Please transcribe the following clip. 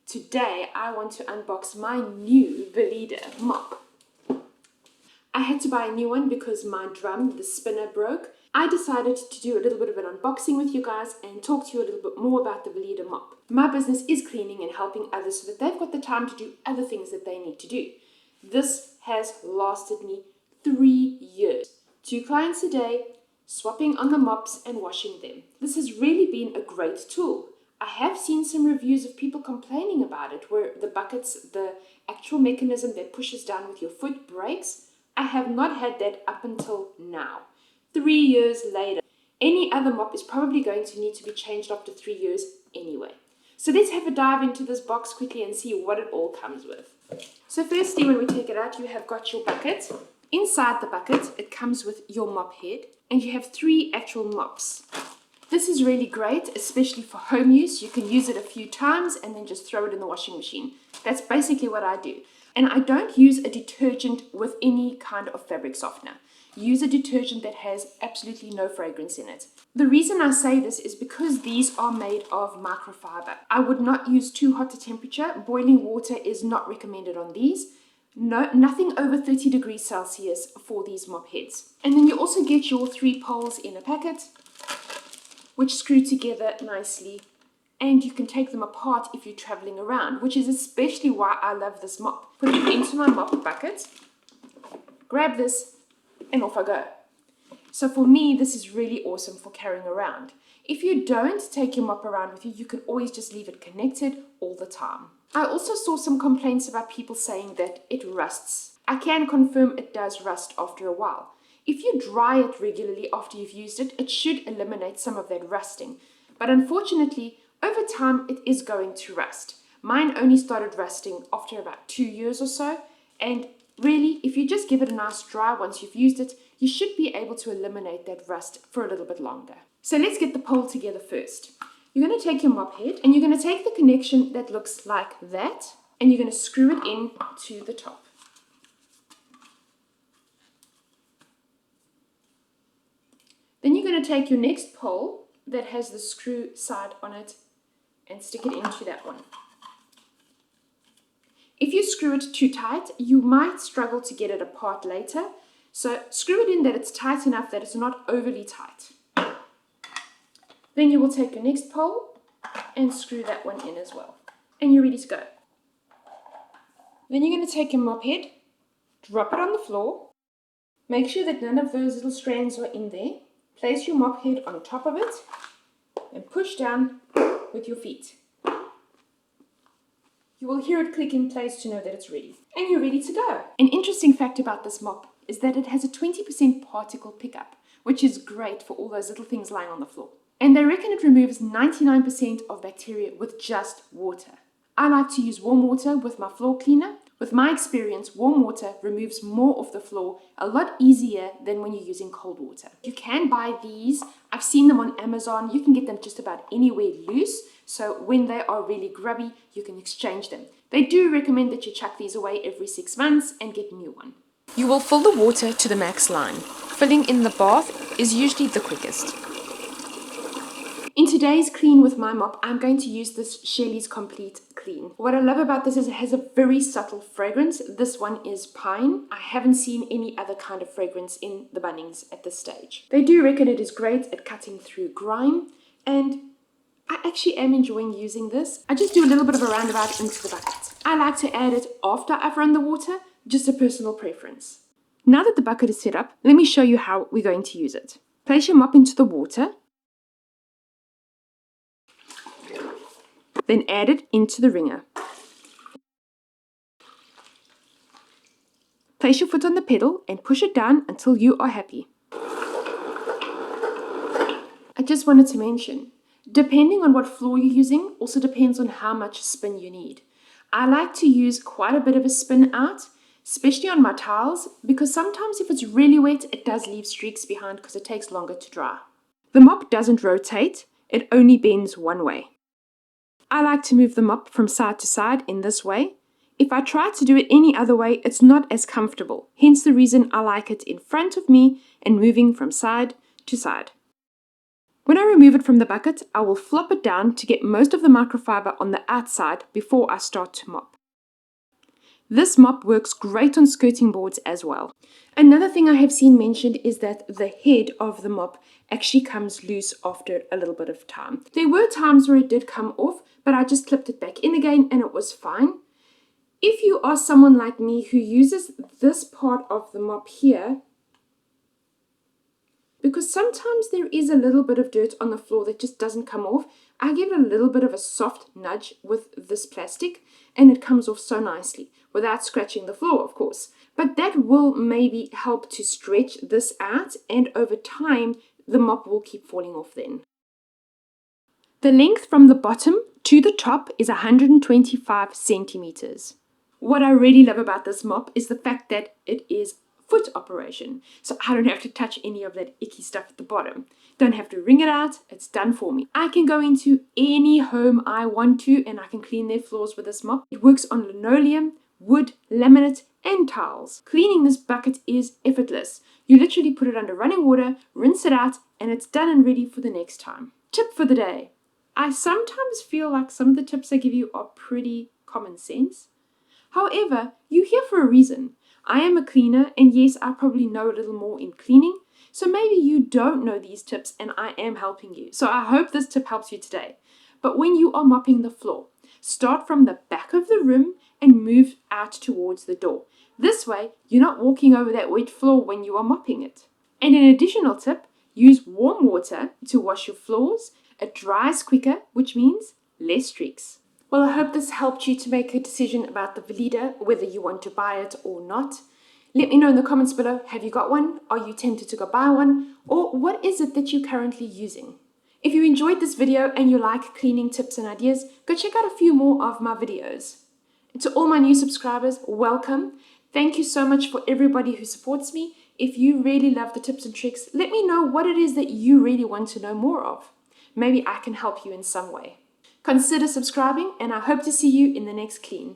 Today I want to unbox my new Vileda mop. I had to buy a new one because my drum, the spinner, broke. I decided to do a little bit of an unboxing with you guys and talk to you a little bit more about the Vileda mop. My business is cleaning and helping others so that they've got the time to do other things that they need to do. This has lasted me 3 years. 2 clients a day, swapping on the mops and washing them. This has really been a great tool. I have seen some reviews of people complaining about it where the buckets, the actual mechanism that pushes down with your foot breaks. I have not had that up until now. 3 years later, any other mop is probably going to need to be changed after 3 years anyway. So let's have a dive into this box quickly and see what it all comes with. So firstly, when we take it out, you have got your bucket. Inside the bucket, it comes with your mop head, and you have 3 actual mops. This is really great, especially for home use. You can use it a few times and then just throw it in the washing machine. That's basically what I do. And I don't use a detergent with any kind of fabric softener. Use a detergent that has absolutely no fragrance in it. The reason I say this is because these are made of microfiber. I would not use too hot a temperature. Boiling water is not recommended on these. No, nothing over 30 degrees Celsius for these mop heads. And then you also get your 3 poles in a packet, which screw together nicely. And you can take them apart if you're traveling around, which is especially why I love this mop. Put it into my mop bucket, grab this, and off I go. So for me, this is really awesome for carrying around. If you don't take your mop around with you, you can always just leave it connected all the time. I also saw some complaints about people saying that it rusts. I can confirm it does rust after a while. If you dry it regularly after you've used it, it should eliminate some of that rusting. But unfortunately, over time, it is going to rust. Mine only started rusting after about 2 years or so. And really, if you just give it a nice dry once you've used it, you should be able to eliminate that rust for a little bit longer. So let's get the pole together first. You're going to take your mop head and you're going to take the connection that looks like that and you're going to screw it in to the top. Then you're going to take your next pole that has the screw side on it and stick it into that one. If you screw it too tight, you might struggle to get it apart later. So screw it in that it's tight enough that it's not overly tight. Then you will take your next pole and screw that one in as well. And you're ready to go. Then you're going to take your mop head, drop it on the floor. Make sure that none of those little strands are in there. Place your mop head on top of it and push down with your feet. You will hear it click in place to know that it's ready. And you're ready to go. An interesting fact about this mop is that it has a 20% particle pickup, which is great for all those little things lying on the floor. And they reckon it removes 99% of bacteria with just water. I like to use warm water with my floor cleaner. With my experience, warm water removes more of the floor a lot easier than when you're using cold water. You can buy these. I've seen them on Amazon. You can get them just about anywhere loose. So when they are really grubby, you can exchange them. They do recommend that you chuck these away every 6 months and get a new one. You will fill the water to the max line. Filling in the bath is usually the quickest. In today's clean with my mop, I'm going to use this Shelly's Complete Clean. What I love about this is it has a very subtle fragrance. This one is pine. I haven't seen any other kind of fragrance in the Bunnings at this stage. They do reckon it is great at cutting through grime, and I actually am enjoying using this. I just do a little bit of a roundabout into the bucket. I like to add it after I've run the water, just a personal preference. Now that the bucket is set up, let me show you how we're going to use it. Place your mop into the water. Then add it into the wringer. Place your foot on the pedal and push it down until you are happy. I just wanted to mention, depending on what floor you're using, also depends on how much spin you need. I like to use quite a bit of a spin out, especially on my tiles, because sometimes if it's really wet, it does leave streaks behind because it takes longer to dry. The mop doesn't rotate, it only bends one way. I like to move the mop from side to side in this way. If I try to do it any other way, it's not as comfortable. Hence the reason I like it in front of me and moving from side to side. When I remove it from the bucket, I will flop it down to get most of the microfiber on the outside before I start to mop. This mop works great on skirting boards as well. Another thing I have seen mentioned is that the head of the mop actually comes loose after a little bit of time. There were times where it did come off, but I just clipped it back in again and it was fine. If you are someone like me who uses this part of the mop here, because sometimes there is a little bit of dirt on the floor that just doesn't come off, I give it a little bit of a soft nudge with this plastic and it comes off so nicely, without scratching the floor, of course. But that will maybe help to stretch this out, and over time, the mop will keep falling off then. The length from the bottom to the top is 125 centimeters. What I really love about this mop is the fact that it is foot operation, so I don't have to touch any of that icky stuff at the bottom. Don't have to wring it out, it's done for me. I can go into any home I want to and I can clean their floors with this mop. It works on linoleum, wood, laminate and tiles. Cleaning this bucket is effortless. You literally put it under running water, rinse it out, and it's done and ready for the next time. Tip for the day. I sometimes feel like some of the tips I give you are pretty common sense. However, you're here for a reason. I am a cleaner, and yes, I probably know a little more in cleaning, so maybe you don't know these tips and I am helping you. So I hope this tip helps you today. But when you are mopping the floor, start from the back of the room and move out towards the door. This way, you're not walking over that wet floor when you are mopping it. And an additional tip, use warm water to wash your floors. It dries quicker, which means less streaks. Well, I hope this helped you to make a decision about the Vileda, whether you want to buy it or not. Let me know in the comments below, have you got one? Are you tempted to go buy one? Or what is it that you're currently using? If you enjoyed this video and you like cleaning tips and ideas, go check out a few more of my videos. And to all my new subscribers, welcome. Thank you so much for everybody who supports me. If you really love the tips and tricks, let me know what it is that you really want to know more of. Maybe I can help you in some way. Consider subscribing, and I hope to see you in the next clean.